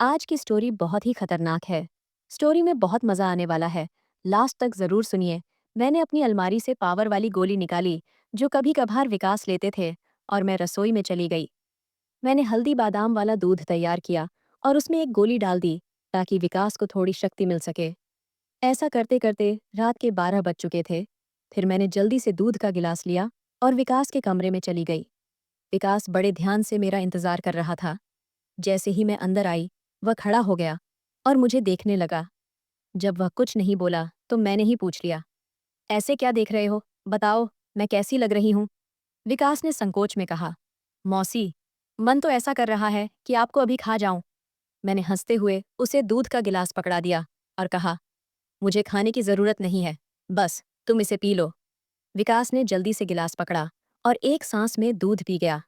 आज की स्टोरी बहुत ही खतरनाक है। स्टोरी में बहुत मजा आने वाला है। लास्ट तक जरूर सुनिए। मैंने अपनी अलमारी से पावर वाली गोली निकाली जो कभी कभार विकास लेते थे और मैं रसोई में चली गई। मैंने हल्दी बादाम वाला दूध तैयार किया और उसमें एक गोली डाल दी ताकि विकास को थोड़ी शक्ति मिल सके। ऐसा करते करते रात के 12 बज चुके थे। फिर मैंने जल्दी से दूध का गिलास लिया और विकास के कमरे में चली गई। विकास बड़े ध्यान से मेरा इंतजार कर रहा था। जैसे ही मैं अंदर आई, वह खड़ा हो गया और मुझे देखने लगा। जब वह कुछ नहीं बोला तो मैंने ही पूछ लिया, ऐसे क्या देख रहे हो? बताओ, मैं कैसी लग रही हूँ? विकास ने संकोच में कहा, मौसी, मन तो ऐसा कर रहा है कि आपको अभी खा जाऊं। मैंने हंसते हुए उसे दूध का गिलास पकड़ा दिया और कहा, मुझे खाने की जरूरत नहीं है, बस तुम इसे पी लो। विकास ने जल्दी से गिलास पकड़ा और एक सांस में दूध पी गया।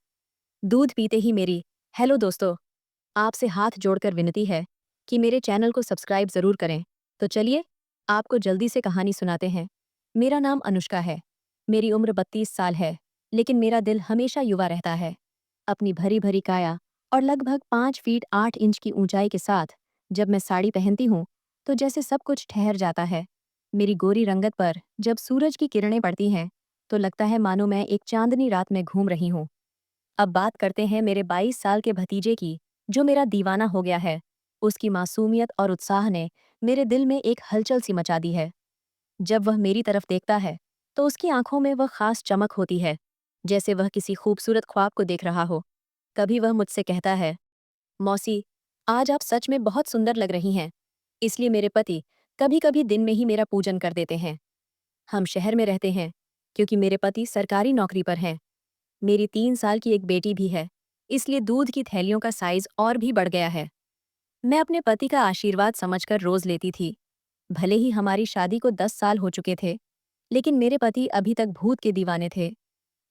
दूध पीते ही मेरी, हेलो दोस्तों, आपसे हाथ जोड़कर विनती है कि मेरे चैनल को सब्सक्राइब जरूर करें। तो चलिए, आपको जल्दी से कहानी सुनाते हैं। मेरा नाम अनुष्का है। मेरी उम्र 32 साल है, लेकिन मेरा दिल हमेशा युवा रहता है। अपनी भरी भरी काया और लगभग 5 फीट 8 इंच की ऊंचाई के साथ जब मैं साड़ी पहनती हूँ तो जैसे सब कुछ ठहर जाता है। मेरी गोरी रंगत पर जब सूरज की किरणें पड़ती हैं तो लगता है मानो मैं एक चांदनी रात में घूम रही हूँ। अब बात करते हैं मेरे 22 साल के भतीजे की, जो मेरा दीवाना हो गया है। उसकी मासूमियत और उत्साह ने मेरे दिल में एक हलचल सी मचा दी है। जब वह मेरी तरफ देखता है तो उसकी आंखों में वह खास चमक होती है, जैसे वह किसी खूबसूरत ख्वाब को देख रहा हो। कभी वह मुझसे कहता है, मौसी, आज आप सच में बहुत सुंदर लग रही हैं। इसलिए मेरे पति कभी कभी दिन में ही मेरा पूजन कर देते हैं। हम शहर में रहते हैं क्योंकि मेरे पति सरकारी नौकरी पर हैं। मेरी 3 साल की एक बेटी भी है, इसलिए दूध की थैलियों का साइज और भी बढ़ गया है। मैं अपने पति का आशीर्वाद समझकर रोज लेती थी। भले ही हमारी शादी को 10 साल हो चुके थे, लेकिन मेरे पति अभी तक भूत के दीवाने थे।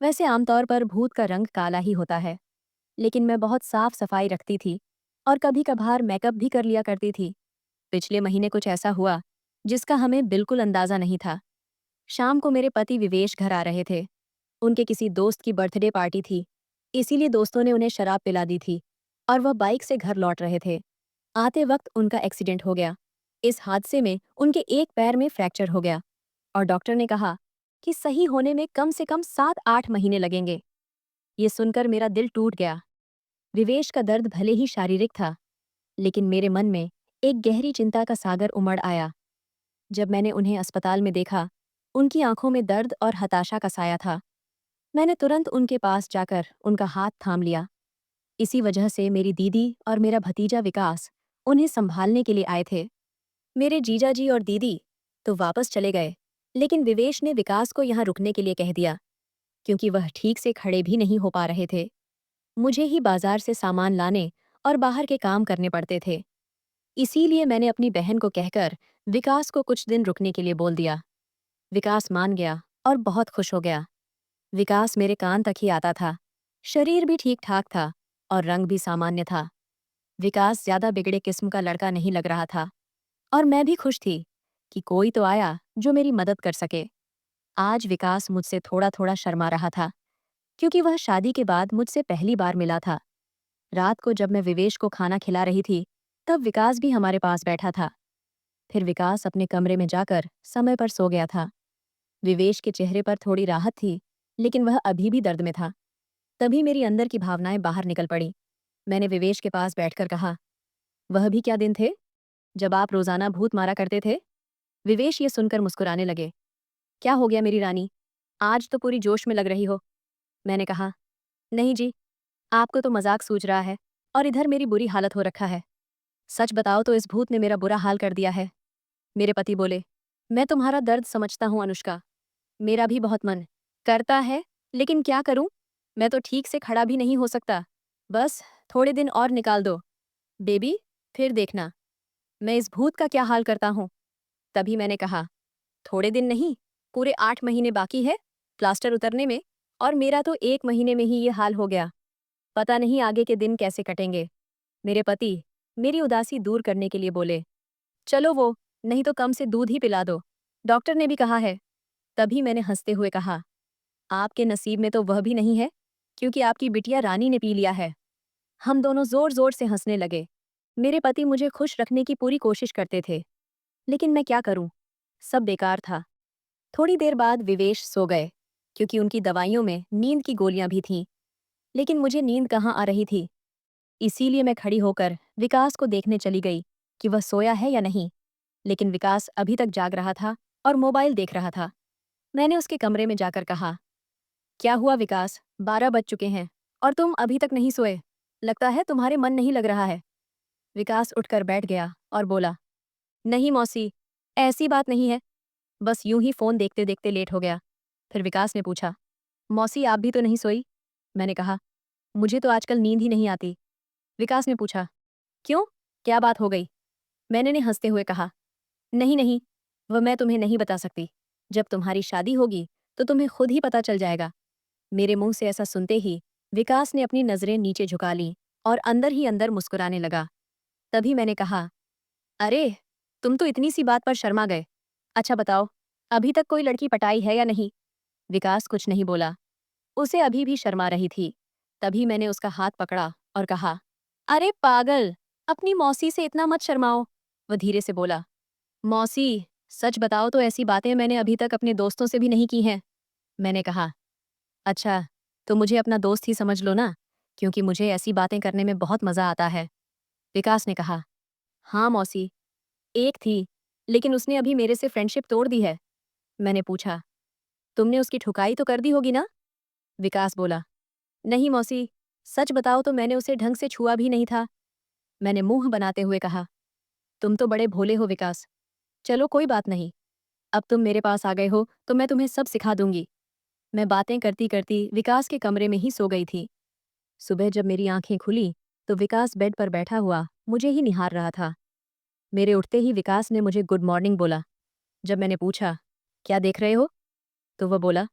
वैसे आमतौर पर भूत का रंग काला ही होता है, लेकिन मैं बहुत साफ सफाई रखती थी और कभी कभार मेकअप भी कर लिया करती थी। पिछले महीने कुछ ऐसा हुआ जिसका हमें बिल्कुल अंदाजा नहीं था। शाम को मेरे पति विवेश घर आ रहे थे। उनके किसी दोस्त की बर्थडे पार्टी थी, इसीलिए दोस्तों ने उन्हें शराब पिला दी थी और वह बाइक से घर लौट रहे थे। आते वक्त उनका एक्सीडेंट हो गया। इस हादसे में उनके एक पैर में फ्रैक्चर हो गया और डॉक्टर ने कहा कि सही होने में कम से कम 7-8 महीने लगेंगे। ये सुनकर मेरा दिल टूट गया। विवेश का दर्द भले ही शारीरिक था, लेकिन मेरे मन में एक गहरी चिंता का सागर उमड़ आया। जब मैंने उन्हें अस्पताल में देखा, उनकी आंखों में दर्द और हताशा का साया था। मैंने तुरंत उनके पास जाकर उनका हाथ थाम लिया। इसी वजह से मेरी दीदी और मेरा भतीजा विकास उन्हें संभालने के लिए आए थे। मेरे जीजाजी और दीदी तो वापस चले गए, लेकिन विवेश ने विकास को यहाँ रुकने के लिए कह दिया, क्योंकि वह ठीक से खड़े भी नहीं हो पा रहे थे। मुझे ही बाजार से सामान लाने और बाहर के काम करने पड़ते थे। इसीलिए मैंने अपनी बहन को कहकर विकास को कुछ दिन रुकने के लिए बोल दिया। विकास मान गया और बहुत खुश हो गया। विकास मेरे कान तक ही आता था। शरीर भी ठीक ठाक था और रंग भी सामान्य था। विकास ज्यादा बिगड़े किस्म का लड़का नहीं लग रहा था और मैं भी खुश थी कि कोई तो आया जो मेरी मदद कर सके। आज विकास मुझसे थोड़ा थोड़ा शर्मा रहा था, क्योंकि वह शादी के बाद मुझसे पहली बार मिला था। रात को जब मैं विवेश को खाना खिला रही थी, तब विकास भी हमारे पास बैठा था। फिर विकास अपने कमरे में जाकर समय पर सो गया था। विवेश के चेहरे पर थोड़ी राहत थी, लेकिन वह अभी भी दर्द में था। तभी मेरी अंदर की भावनाएं बाहर निकल पड़ी। मैंने विवेश के पास बैठकर कहा, वह भी क्या दिन थे जब आप रोजाना भूत मारा करते थे? विवेश ये सुनकर मुस्कुराने लगे। क्या हो गया मेरी रानी, आज तो पूरी जोश में लग रही हो। मैंने कहा, नहीं जी, आपको तो मजाक सूझ रहा है और इधर मेरी बुरी हालत हो रखा है। सच बताओ तो इस भूत ने मेरा बुरा हाल कर दिया है। मेरे पति बोले, मैं तुम्हारा दर्द समझता हूँ अनुष्का। मेरा भी बहुत मन करता है, लेकिन क्या करूं? मैं तो ठीक से खड़ा भी नहीं हो सकता। बस थोड़े दिन और निकाल दो बेबी, फिर देखना मैं इस भूत का क्या हाल करता हूँ। तभी मैंने कहा, थोड़े दिन नहीं, पूरे 8 महीने बाकी है प्लास्टर उतरने में, और मेरा तो 1 महीने में ही ये हाल हो गया। पता नहीं आगे के दिन कैसे कटेंगे। मेरे पति मेरी उदासी दूर करने के लिए बोले, चलो वो, नहीं तो कम से दूध ही पिला दो, डॉक्टर ने भी कहा है। तभी मैंने हंसते हुए कहा, आपके नसीब में तो वह भी नहीं है, क्योंकि आपकी बिटिया रानी ने पी लिया है। हम दोनों जोर जोर से हंसने लगे। मेरे पति मुझे खुश रखने की पूरी कोशिश करते थे, लेकिन मैं क्या करूं? सब बेकार था। थोड़ी देर बाद विवेश सो गए, क्योंकि उनकी दवाइयों में नींद की गोलियां भी थीं। लेकिन मुझे नींद कहाँ आ रही थी। इसीलिए मैं खड़ी होकर विकास को देखने चली गई कि वह सोया है या नहीं। लेकिन विकास अभी तक जाग रहा था और मोबाइल देख रहा था। मैंने उसके कमरे में जाकर कहा, क्या हुआ विकास? 12 बज चुके हैं और तुम अभी तक नहीं सोए। लगता है तुम्हारे मन नहीं लग रहा है। विकास उठकर बैठ गया और बोला, नहीं मौसी, ऐसी बात नहीं है, बस यूं ही फोन देखते देखते लेट हो गया। फिर विकास ने पूछा, मौसी आप भी तो नहीं सोई? मैंने कहा, मुझे तो आजकल नींद ही नहीं आती। विकास ने पूछा, क्यों, क्या बात हो गई? मैंने ने हंसते हुए कहा, नहीं नहीं, वह मैं तुम्हें नहीं बता सकती। जब तुम्हारी शादी होगी तो तुम्हें खुद ही पता चल जाएगा। मेरे मुंह से ऐसा सुनते ही विकास ने अपनी नजरें नीचे झुका लीं और अंदर ही अंदर मुस्कुराने लगा। तभी मैंने कहा, अरे, तुम तो इतनी सी बात पर शर्मा गए। अच्छा बताओ, अभी तक कोई लड़की पटाई है या नहीं? विकास कुछ नहीं बोला। उसे अभी भी शर्मा रही थी। तभी मैंने उसका हाथ पकड़ा और कहा, अरे पागल, अपनी मौसी से इतना मत शर्माओ। वह धीरे से बोला, मौसी, सच बताओ तो ऐसी बातें मैंने अभी तक अपने दोस्तों से भी नहीं की हैं। मैंने कहा, अच्छा, तो मुझे अपना दोस्त ही समझ लो ना, क्योंकि मुझे ऐसी बातें करने में बहुत मज़ा आता है। विकास ने कहा, हाँ मौसी, एक थी, लेकिन उसने अभी मेरे से फ्रेंडशिप तोड़ दी है। मैंने पूछा, तुमने उसकी ठुकाई तो कर दी होगी ना? विकास बोला, नहीं मौसी, सच बताओ तो मैंने उसे ढंग से छुआ भी नहीं था। मैंने मुंह बनाते हुए कहा, तुम तो बड़े भोले हो विकास। चलो कोई बात नहीं, अब तुम मेरे पास आ गए हो तो मैं तुम्हें सब सिखा दूंगी। मैं बातें करती करती विकास के कमरे में ही सो गई थी। सुबह जब मेरी आंखें खुली तो विकास बेड पर बैठा हुआ मुझे ही निहार रहा था। मेरे उठते ही विकास ने मुझे गुड मॉर्निंग बोला। जब मैंने पूछा, क्या देख रहे हो? तो वह बोला,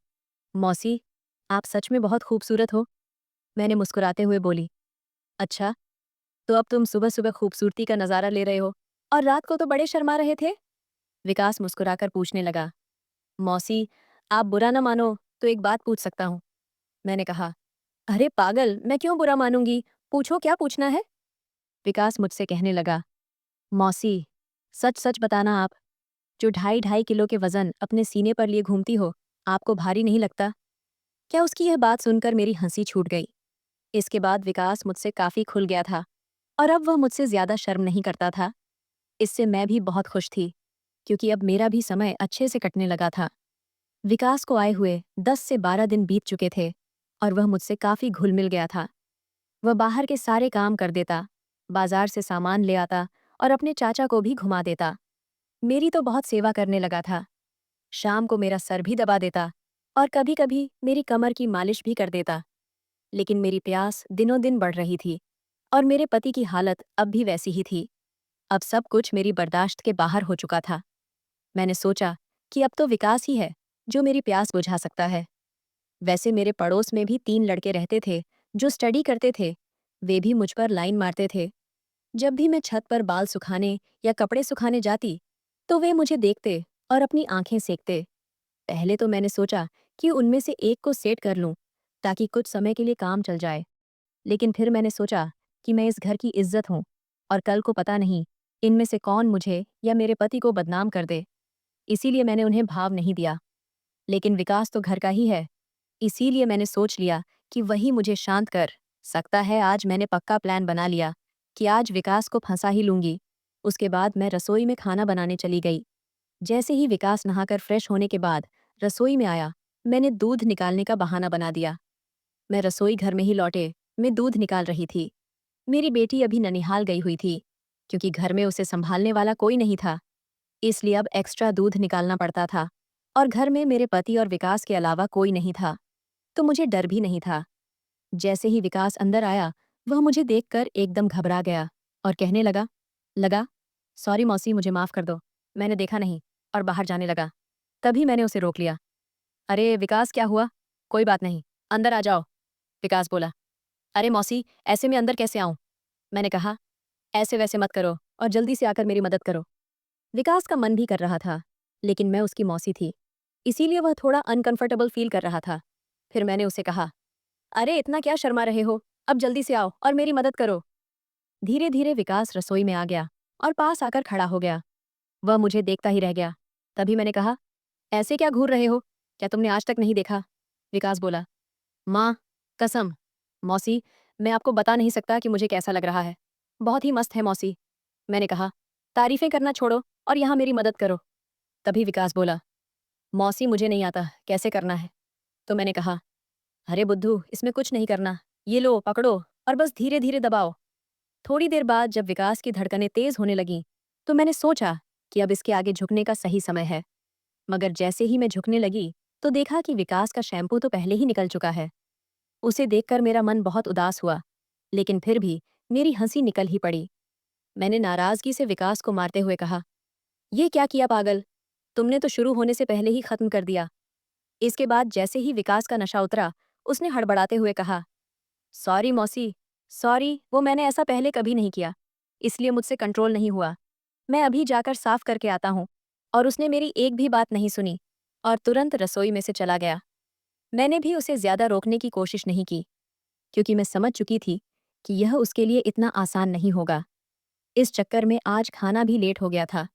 मौसी, आप सच में बहुत खूबसूरत हो। मैंने मुस्कुराते हुए बोली, अच्छा, तो अब तुम सुबह सुबह खूबसूरती का नज़ारा ले रहे हो और रात को तो बड़े शर्मा रहे थे? विकास मुस्कुराकर पूछने लगा, मौसी, आप बुरा ना मानो तो एक बात पूछ सकता हूँ? मैंने कहा, अरे पागल, मैं क्यों बुरा मानूंगी, पूछो क्या पूछना है? विकास मुझसे कहने लगा, मौसी, सच सच बताना आप, जो 2.5 किलो के वजन अपने सीने पर लिए घूमती हो, आपको भारी नहीं लगता? क्या उसकी यह बात सुनकर मेरी हंसी छूट गई। इसके बाद विकास मुझसे काफी खुल गया था और अब वह मुझसे ज्यादा शर्म नहीं करता था। इससे मैं भी बहुत खुश थी, क्योंकि अब मेरा भी समय अच्छे से कटने लगा था। विकास को आए हुए 10 से 12 दिन बीत चुके थे और वह मुझसे काफी घुल मिल गया था। वह बाहर के सारे काम कर देता, बाजार से सामान ले आता और अपने चाचा को भी घुमा देता। मेरी तो बहुत सेवा करने लगा था। शाम को मेरा सर भी दबा देता और कभी-कभी मेरी कमर की मालिश भी कर देता। लेकिन मेरी प्यास दिनों दिन बढ़ रही थी और मेरे पति की हालत अब भी वैसी ही थी। अब सब कुछ मेरी बर्दाश्त के बाहर हो चुका था। मैंने सोचा कि अब तो विकास ही है जो मेरी प्यास बुझा सकता है। वैसे मेरे पड़ोस में भी 3 लड़के रहते थे जो स्टडी करते थे। वे भी मुझ पर लाइन मारते थे। जब भी मैं छत पर बाल सुखाने या कपड़े सुखाने जाती, तो वे मुझे देखते और अपनी आंखें सेकते। पहले तो मैंने सोचा कि उनमें से एक को सेट कर लूं, ताकि कुछ समय के लिए काम चल जाए। लेकिन फिर मैंने सोचा कि मैं इस घर की इज्जत हूं और कल को पता नहीं इनमें से कौन मुझे या मेरे पति को बदनाम कर दे। इसीलिए मैंने उन्हें भाव नहीं दिया। लेकिन विकास तो घर का ही है, इसीलिए मैंने सोच लिया कि वही मुझे शांत कर सकता है। आज मैंने पक्का प्लान बना लिया कि आज विकास को फंसा ही लूंगी। उसके बाद मैं रसोई में खाना बनाने चली गई। जैसे ही विकास नहाकर फ्रेश होने के बाद रसोई में आया, मैंने दूध निकालने का बहाना बना दिया। मैं रसोई घर में ही लौटे मैं दूध निकाल रही थी। मेरी बेटी अभी ननिहाल गई हुई थी, क्योंकि घर में उसे संभालने वाला कोई नहीं था। इसलिए अब एक्स्ट्रा दूध निकालना पड़ता था और घर में मेरे पति और विकास के अलावा कोई नहीं था, तो मुझे डर भी नहीं था। जैसे ही विकास अंदर आया, वह मुझे देखकर एकदम घबरा गया और कहने लगा, सॉरी मौसी, मुझे माफ कर दो, मैंने देखा नहीं, और बाहर जाने लगा। तभी मैंने उसे रोक लिया। अरे विकास, क्या हुआ? कोई बात नहीं, अंदर आ जाओ। विकास बोला, अरे मौसी, ऐसे में अंदर कैसे आऊं? मैंने कहा, ऐसे वैसे मत करो और जल्दी से आकर मेरी मदद करो। विकास का मन भी कर रहा था, लेकिन मैं उसकी मौसी थी, इसीलिए वह थोड़ा अनकंफर्टेबल फील कर रहा था। फिर मैंने उसे कहा, अरे इतना क्या शर्मा रहे हो, अब जल्दी से आओ और मेरी मदद करो। धीरे धीरे विकास रसोई में आ गया और पास आकर खड़ा हो गया। वह मुझे देखता ही रह गया। तभी मैंने कहा, ऐसे क्या घूर रहे हो? क्या तुमने आज तक नहीं देखा? विकास बोला, माँ, कसम। मौसी, मैं आपको बता नहीं सकता कि मुझे कैसा लग रहा है। बहुत ही मस्त है मौसी। मैंने कहा, तारीफें करना छोड़ो और यहाँ मेरी मदद करो। तभी विकास बोला, मौसी मुझे नहीं आता कैसे करना है। तो मैंने कहा, अरे बुद्धू, इसमें कुछ नहीं करना। ये लो पकड़ो और बस धीरे धीरे दबाओ। थोड़ी देर बाद जब विकास की धड़कनें तेज होने लगीं, तो मैंने सोचा कि अब इसके आगे झुकने का सही समय है। मगर जैसे ही मैं झुकने लगी, तो देखा कि विकास का शैम्पू तो पहले ही निकल चुका है। उसे देखकर मेरा मन बहुत उदास हुआ, लेकिन फिर भी मेरी हंसी निकल ही पड़ी। मैंने नाराजगी से विकास को मारते हुए कहा, ये क्या किया पागल? तुमने तो शुरू होने से पहले ही खत्म कर दिया। इसके बाद जैसे ही विकास का नशा उतरा, उसने हड़बड़ाते हुए कहा, सॉरी मौसी, सॉरी, वो मैंने ऐसा पहले कभी नहीं किया, इसलिए मुझसे कंट्रोल नहीं हुआ। मैं अभी जाकर साफ करके आता हूँ। और उसने मेरी एक भी बात नहीं सुनी और तुरंत रसोई में से चला गया। मैंने भी उसे ज्यादा रोकने की कोशिश नहीं की, क्योंकि मैं समझ चुकी थी कि यह उसके लिए इतना आसान नहीं होगा। इस चक्कर में आज खाना भी लेट हो गया था,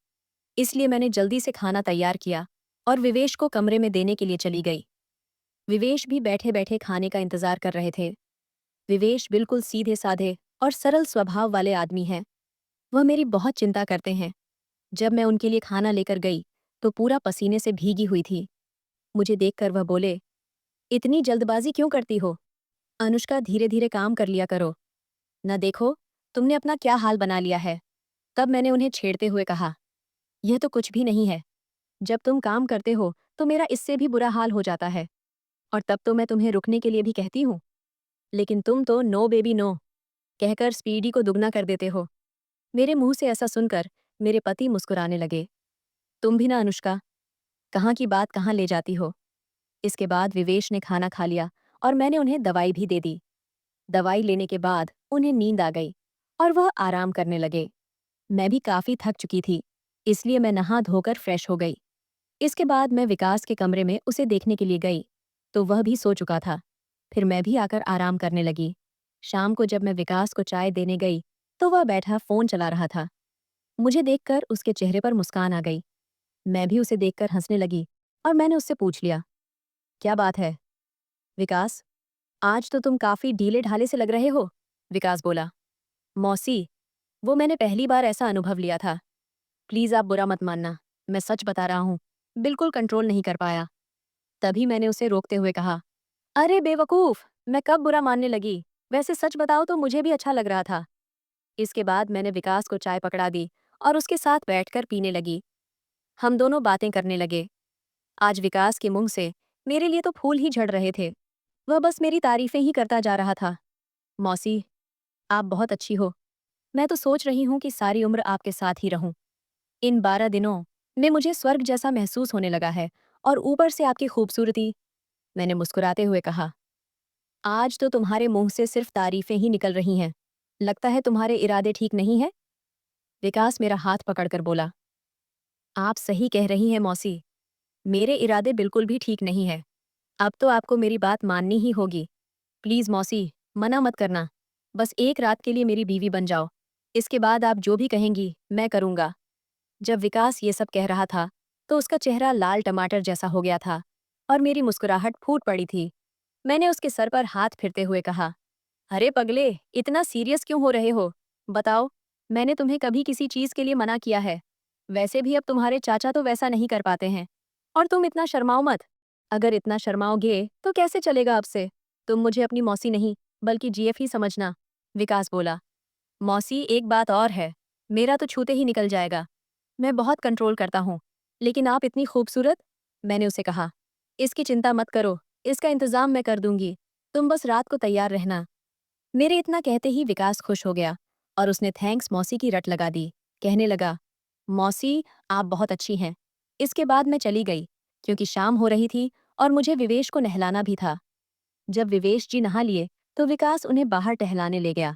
इसलिए मैंने जल्दी से खाना तैयार किया और विवेश को कमरे में देने के लिए चली गई। विवेश भी बैठे बैठे खाने का इंतजार कर रहे थे। विवेश बिल्कुल सीधे साधे और सरल स्वभाव वाले आदमी हैं। वह मेरी बहुत चिंता करते हैं। जब मैं उनके लिए खाना लेकर गई, तो पूरा पसीने से भीगी हुई थी। मुझे देखकर वह बोले, इतनी जल्दबाजी क्यों करती हो? अनुष्का, धीरे धीरे काम कर लिया करो। न देखो, तुमने अपना क्या हाल बना लिया है। तब मैंने उन्हें छेड़ते हुए कहा, यह तो कुछ भी नहीं है। जब तुम काम करते हो तो मेरा इससे भी बुरा हाल हो जाता है, और तब तो मैं तुम्हें रुकने के लिए भी कहती हूँ। लेकिन तुम तो नो बेबी नो कहकर स्पीडी को दुगना कर देते हो। मेरे मुंह से ऐसा सुनकर मेरे पति मुस्कुराने लगे। तुम भी ना अनुष्का, कहाँ की बात कहाँ ले जाती हो। इसके बाद विवेश ने खाना खा लिया और मैंने उन्हें दवाई भी दे दी। दवाई लेने के बाद उन्हें नींद आ गई और वह आराम करने लगे। मैं भी काफी थक चुकी थी, इसलिए मैं नहा धोकर फ्रेश हो गई। इसके बाद मैं विकास के कमरे में उसे देखने के लिए गई, तो वह भी सो चुका था। फिर मैं भी आकर आराम करने लगी। शाम को जब मैं विकास को चाय देने गई, तो वह बैठा फोन चला रहा था। मुझे देखकर उसके चेहरे पर मुस्कान आ गई। मैं भी उसे देखकर हंसने लगी और मैंने उससे पूछ लिया, क्या बात है विकास? आज तो तुम काफी ढीले ढाले से लग रहे हो। विकास बोला, मौसी, वो मैंने पहली बार ऐसा अनुभव लिया था। प्लीज आप बुरा मत मानना, मैं सच बता रहा हूँ, बिल्कुल कंट्रोल नहीं कर पाया। तभी मैंने उसे रोकते हुए कहा, अरे बेवकूफ, मैं कब बुरा मानने लगी? वैसे सच बताओ तो मुझे भी अच्छा लग रहा था। इसके बाद मैंने विकास को चाय पकड़ा दी और उसके साथ बैठकर पीने लगी। हम दोनों बातें करने लगे। आज विकास के मुंह से मेरे लिए तो फूल ही झड़ रहे थे। वह बस मेरी तारीफें ही करता जा रहा था। मौसी, आप बहुत अच्छी हो। मैं तो सोच रही हूँ कि सारी उम्र आपके साथ ही रहूं। इन 12 दिनों में मुझे स्वर्ग जैसा महसूस होने लगा है, और ऊपर से आपकी खूबसूरती। मैंने मुस्कुराते हुए कहा, आज तो तुम्हारे मुंह से सिर्फ तारीफें ही निकल रही हैं। लगता है तुम्हारे इरादे ठीक नहीं है। विकास मेरा हाथ पकड़कर बोला, आप सही कह रही हैं मौसी, मेरे इरादे बिल्कुल भी ठीक नहीं है। अब तो आपको मेरी बात माननी ही होगी। प्लीज मौसी, मना मत करना। बस एक रात के लिए मेरी बीवी बन जाओ। इसके बाद आप जो भी कहेंगी मैं करूंगा। जब विकास ये सब कह रहा था, तो उसका चेहरा लाल टमाटर जैसा हो गया था और मेरी मुस्कुराहट फूट पड़ी थी। मैंने उसके सर पर हाथ फिरते हुए कहा, अरे पगले, इतना सीरियस क्यों हो रहे हो? बताओ, मैंने तुम्हें कभी किसी चीज के लिए मना किया है? वैसे भी अब तुम्हारे चाचा तो वैसा नहीं कर पाते हैं। और तुम इतना शर्माओ मत। अगर इतना शर्माओगे तो कैसे चलेगा अब से? तुम मुझे अपनी मौसी नहीं, बल्कि जीएफ ही समझना। विकास बोला, मौसी, एक बात और है, मेरा तो छूते ही निकल जाएगा। मैं बहुत कंट्रोल करता हूँ, लेकिन आप इतनी खूबसूरत। मैंने उसे कहा, इसकी चिंता मत करो, इसका इंतजाम मैं कर दूंगी। तुम बस रात को तैयार रहना। मेरे इतना कहते ही विकास खुश हो गया और उसने थैंक्स मौसी की रट लगा दी। कहने लगा, मौसी, आप बहुत अच्छी हैं। इसके बाद मैं चली गई, क्योंकि शाम हो रही थी और मुझे विवेश को नहलाना भी था। जब विवेश जी नहा लिए, तो विकास उन्हें बाहर टहलाने ले गया।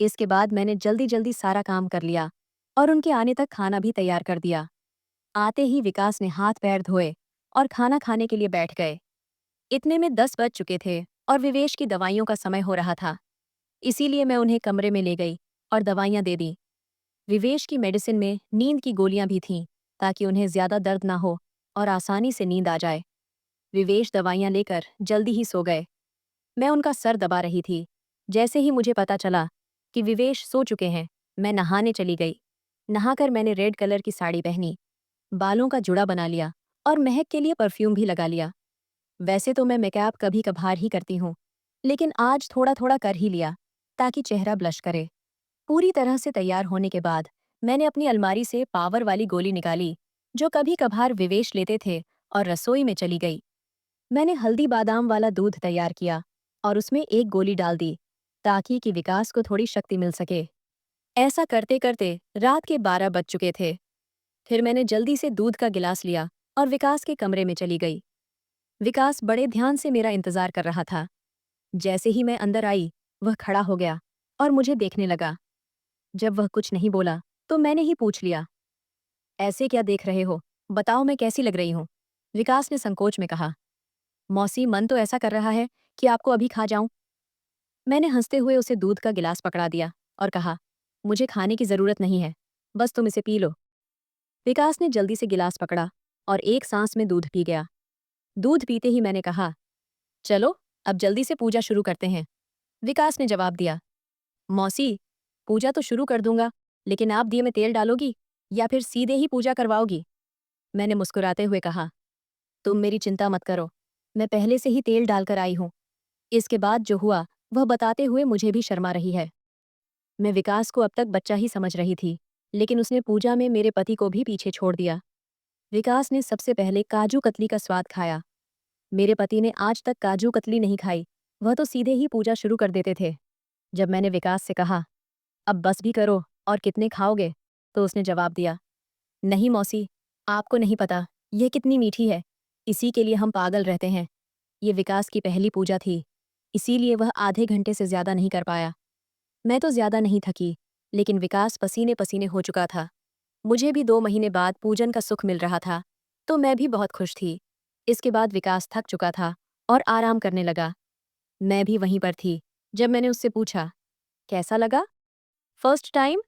इसके बाद मैंने जल्दी जल्दी सारा काम कर लिया और उनके आने तक खाना भी तैयार कर दिया। आते ही विकास ने हाथ पैर धोए और खाना खाने के लिए बैठ गए। इतने में 10 बज चुके थे और विवेश की दवाइयों का समय हो रहा था। इसीलिए मैं उन्हें कमरे में ले गई और दवाइयाँ दे दी। विवेश की मेडिसिन में नींद की गोलियां भी थीं, ताकि उन्हें ज्यादा दर्द ना हो और आसानी से नींद आ जाए। विवेश दवाइयां लेकर जल्दी ही सो गए। मैं उनका सर दबा रही थी। जैसे ही मुझे पता चला कि विवेश सो चुके हैं, मैं नहाने चली गई। नहाकर मैंने रेड कलर की साड़ी पहनी, बालों का जुड़ा बना लिया और महक के लिए परफ्यूम भी लगा लिया। वैसे तो मैं मेकअप कभी कभार ही करती हूँ, लेकिन आज थोड़ा थोड़ा कर ही लिया, ताकि चेहरा ब्लश करे। पूरी तरह से तैयार होने के बाद मैंने अपनी अलमारी से पावर वाली गोली निकाली, जो कभी कभार विवेश लेते थे, और रसोई में चली गई। मैंने हल्दी बादाम वाला दूध तैयार किया और उसमें एक गोली डाल दी, ताकि कि विकास को थोड़ी शक्ति मिल सके। ऐसा करते करते रात के 12 बज चुके थे। फिर मैंने जल्दी से दूध का गिलास लिया और विकास के कमरे में चली गई। विकास बड़े ध्यान से मेरा इंतजार कर रहा था। जैसे ही मैं अंदर आई, वह खड़ा हो गया और मुझे देखने लगा। जब वह कुछ नहीं बोला, तो मैंने ही पूछ लिया, ऐसे क्या देख रहे हो? बताओ, मैं कैसी लग रही हूँ? विकास ने संकोच में कहा, मौसी, मन तो ऐसा कर रहा है कि आपको अभी खा जाऊं। मैंने हंसते हुए उसे दूध का गिलास पकड़ा दिया और कहा, मुझे खाने की जरूरत नहीं है, बस तुम इसे पी लो। विकास ने जल्दी से गिलास पकड़ा और एक सांस में दूध पी गया। दूध पीते ही मैंने कहा, चलो अब जल्दी से पूजा शुरू करते हैं। विकास ने जवाब दिया, मौसी, पूजा तो शुरू कर दूंगा, लेकिन आप दिए में तेल डालोगी या फिर सीधे ही पूजा करवाओगी? मैंने मुस्कुराते हुए कहा, तुम मेरी चिंता मत करो, मैं पहले से ही तेल डालकर आई हूँ। इसके बाद जो हुआ वह बताते हुए मुझे भी शर्मा रही है। मैं विकास को अब तक बच्चा ही समझ रही थी, लेकिन उसने पूजा में मेरे पति को भी पीछे छोड़ दिया। विकास ने सबसे पहले काजू कतली का स्वाद खाया। मेरे पति ने आज तक काजू कतली नहीं खाई, वह तो सीधे ही पूजा शुरू कर देते थे। जब मैंने विकास से कहा, अब बस भी करो और कितने खाओगे, तो उसने जवाब दिया, नहीं मौसी, आपको नहीं पता यह कितनी मीठी है, इसी के लिए हम पागल रहते हैं। ये विकास की पहली पूजा थी, इसीलिए वह आधे घंटे से ज्यादा नहीं कर पाया। मैं तो ज्यादा नहीं थकी, लेकिन विकास पसीने पसीने हो चुका था। मुझे भी 2 महीने बाद पूजन का सुख मिल रहा था, तो मैं भी बहुत खुश थी। इसके बाद विकास थक चुका था और आराम करने लगा। मैं भी वहीं पर थी जब मैंने उससे पूछा, कैसा लगा फर्स्ट टाइम?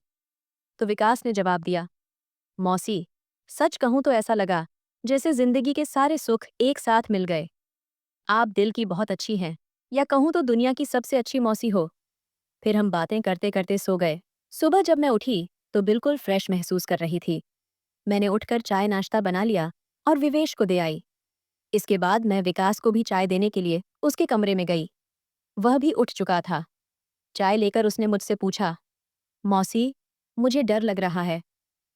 तो विकास ने जवाब दिया, मौसी, सच कहूं तो ऐसा लगा जैसे जिंदगी के सारे सुख एक साथ मिल गए। आप दिल की बहुत अच्छी हैं, या कहूं तो दुनिया की सबसे अच्छी मौसी हो। फिर हम बातें करते करते सो गए। सुबह जब मैं उठी तो बिल्कुल फ्रेश महसूस कर रही थी। मैंने उठकर चाय नाश्ता बना लिया और विवेश को दे आई। इसके बाद मैं विकास को भी चाय देने के लिए उसके कमरे में गई। वह भी उठ चुका था। चाय लेकर उसने मुझसे पूछा, मौसी, मुझे डर लग रहा है,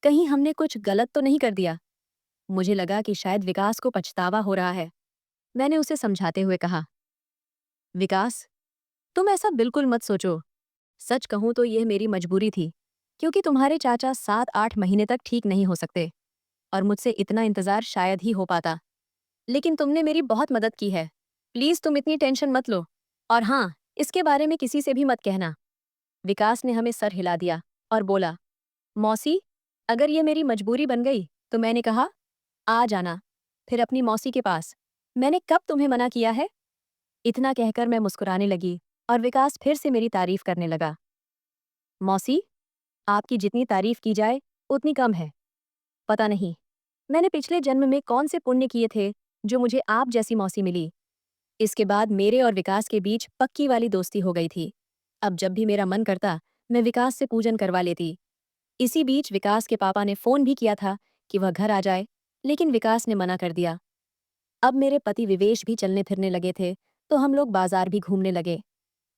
कहीं हमने कुछ गलत तो नहीं कर दिया? मुझे लगा कि शायद विकास को पछतावा हो रहा है। मैंने उसे समझाते हुए कहा, विकास, तुम ऐसा बिल्कुल मत सोचो। सच कहूं तो यह मेरी मजबूरी थी, क्योंकि तुम्हारे चाचा 7-8 महीने तक ठीक नहीं हो सकते और मुझसे इतना इंतजार शायद ही हो पाता। लेकिन तुमने मेरी बहुत मदद की है। प्लीज तुम इतनी टेंशन मत लो। और हाँ, इसके बारे में किसी से भी मत कहना। विकास ने हमें सर हिला दिया और बोला, मौसी, अगर ये मेरी मजबूरी बन गई तो मैंने कहा, आ जाना फिर अपनी मौसी के पास। मैंने कब तुम्हें मना किया है? इतना कहकर मैं मुस्कुराने लगी और विकास फिर से मेरी तारीफ करने लगा। मौसी, आपकी जितनी तारीफ की जाए उतनी कम है। पता नहीं मैंने पिछले जन्म में कौन से पुण्य किए थे जो मुझे आप जैसी मौसी मिली। इसके बाद मेरे और विकास के बीच पक्की वाली दोस्ती हो गई थी। अब जब भी मेरा मन करता, मैं विकास से पूजन करवा लेती। इसी बीच विकास के पापा ने फोन भी किया था कि वह घर आ जाए, लेकिन विकास ने मना कर दिया। अब मेरे पति विवेश भी चलने फिरने लगे थे, तो हम लोग बाजार भी घूमने लगे।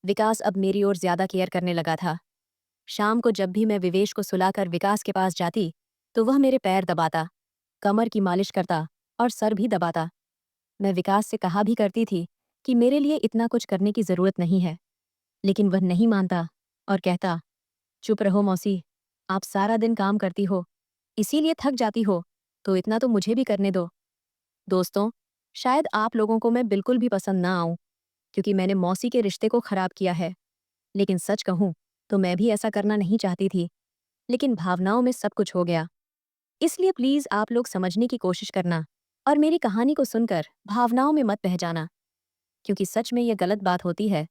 विकास अब मेरी ओर ज्यादा केयर करने लगा था। शाम को जब भी मैं विवेश को सुलाकर विकास के पास जाती, तो वह मेरे पैर दबाता, कमर की मालिश करता और सर भी दबाता। मैं विकास से कहा भी करती थी कि मेरे लिए इतना कुछ करने की जरूरत नहीं है, लेकिन वह नहीं मानता और कहता, चुप रहो मौसी, आप सारा दिन काम करती हो, इसीलिए थक जाती हो, तो इतना तो मुझे भी करने दो। दोस्तों, शायद आप लोगों को मैं बिल्कुल भी पसंद ना आऊं, क्योंकि मैंने मौसी के रिश्ते को खराब किया है। लेकिन सच कहूं तो मैं भी ऐसा करना नहीं चाहती थी, लेकिन भावनाओं में सब कुछ हो गया। इसलिए प्लीज आप लोग समझने की कोशिश करना और मेरी कहानी को सुनकर भावनाओं में मत बह जाना, क्योंकि सच में यह गलत बात होती है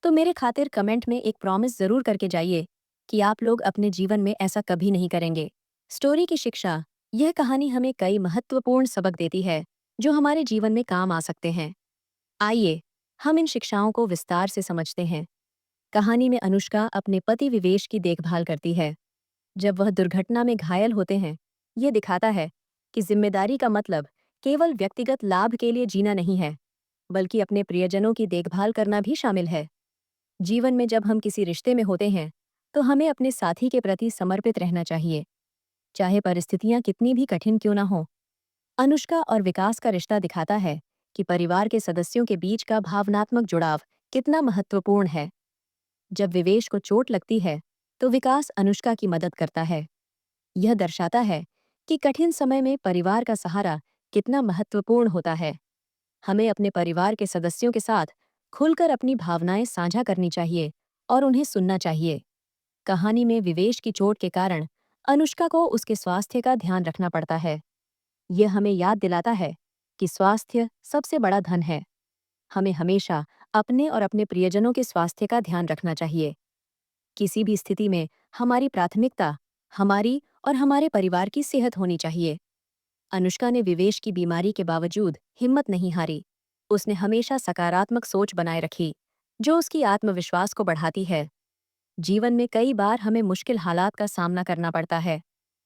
तो मेरे खातिर कमेंट में एक प्रॉमिस जरूर करके जाइए कि आप लोग अपने जीवन में ऐसा कभी नहीं करेंगे। स्टोरी की शिक्षा, यह कहानी हमें कई महत्वपूर्ण सबक देती है जो हमारे जीवन में काम आ सकते हैं। आइए हम इन शिक्षाओं को विस्तार से समझते हैं। कहानी में अनुष्का अपने पति विवेश की देखभाल करती है जब वह दुर्घटना में घायल होते हैं। ये दिखाता है कि जिम्मेदारी का मतलब केवल व्यक्तिगत लाभ के लिए जीना नहीं है, बल्कि अपने प्रियजनों की देखभाल करना भी शामिल है। जीवन में जब हम किसी रिश्ते में होते हैं, तो हमें अपने साथी के प्रति समर्पित रहना चाहिए, चाहे परिस्थितियां कितनी भी कठिन क्यों ना हो। अनुष्का और विकास का रिश्ता दिखाता है कि परिवार के सदस्यों के बीच का भावनात्मक जुड़ाव कितना महत्वपूर्ण है। जब विवेश को चोट लगती है, तो विकास अनुष्का की मदद करता है। यह दर्शाता है कि कठिन समय में परिवार का सहारा कितना महत्वपूर्ण होता है। हमें अपने परिवार के सदस्यों के साथ खुलकर अपनी भावनाएं साझा करनी चाहिए और उन्हें सुनना चाहिए। कहानी में विवेश की चोट के कारण अनुष्का को उसके स्वास्थ्य का ध्यान रखना पड़ता है। यह हमें याद दिलाता है कि स्वास्थ्य सबसे बड़ा धन है। हमें हमेशा अपने और अपने प्रियजनों के स्वास्थ्य का ध्यान रखना चाहिए। किसी भी स्थिति में हमारी प्राथमिकता हमारी और हमारे परिवार की सेहत होनी चाहिए। अनुष्का ने विवेश की बीमारी के बावजूद हिम्मत नहीं हारी। उसने हमेशा सकारात्मक सोच बनाए रखी, जो उसकी आत्मविश्वास को बढ़ाती है। जीवन में कई बार हमें मुश्किल हालात का सामना करना पड़ता है,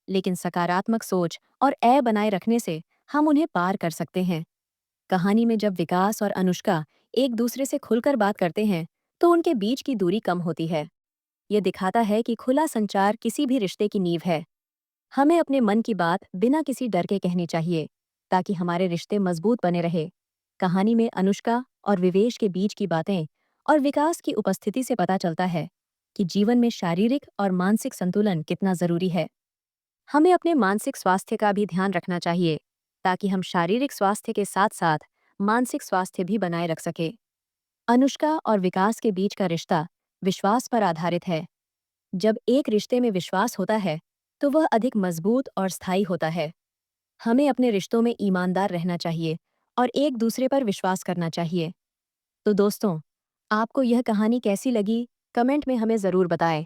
लेकिन सकारात्मक सोच और बनाए रखने से हम उन्हें पार कर सकते हैं। कहानी में जब विकास और अनुष्का एक दूसरे से खुलकर बात करते हैं, तो उनके बीच की दूरी कम होती है। ये दिखाता है कि खुला संचार किसी भी रिश्ते की नींव है। हमें अपने मन की बात बिना किसी डर के कहनी चाहिए, ताकि हमारे रिश्ते मजबूत बने रहे। कहानी में अनुष्का और विवेश के बीच की बातें और विकास की उपस्थिति से पता चलता है कि जीवन में शारीरिक और मानसिक संतुलन कितना जरूरी है। हमें अपने मानसिक स्वास्थ्य का भी ध्यान रखना चाहिए, ताकि हम शारीरिक स्वास्थ्य के साथ साथ मानसिक स्वास्थ्य भी बनाए रख सके। अनुष्का और विकास के बीच का रिश्ता विश्वास पर आधारित है। जब एक रिश्ते में विश्वास होता है, तो वह अधिक मजबूत और स्थायी होता है। हमें अपने रिश्तों में ईमानदार रहना चाहिए और एक दूसरे पर विश्वास करना चाहिए। तो दोस्तों, आपको यह कहानी कैसी लगी? कमेंट में हमें ज़रूर बताएं।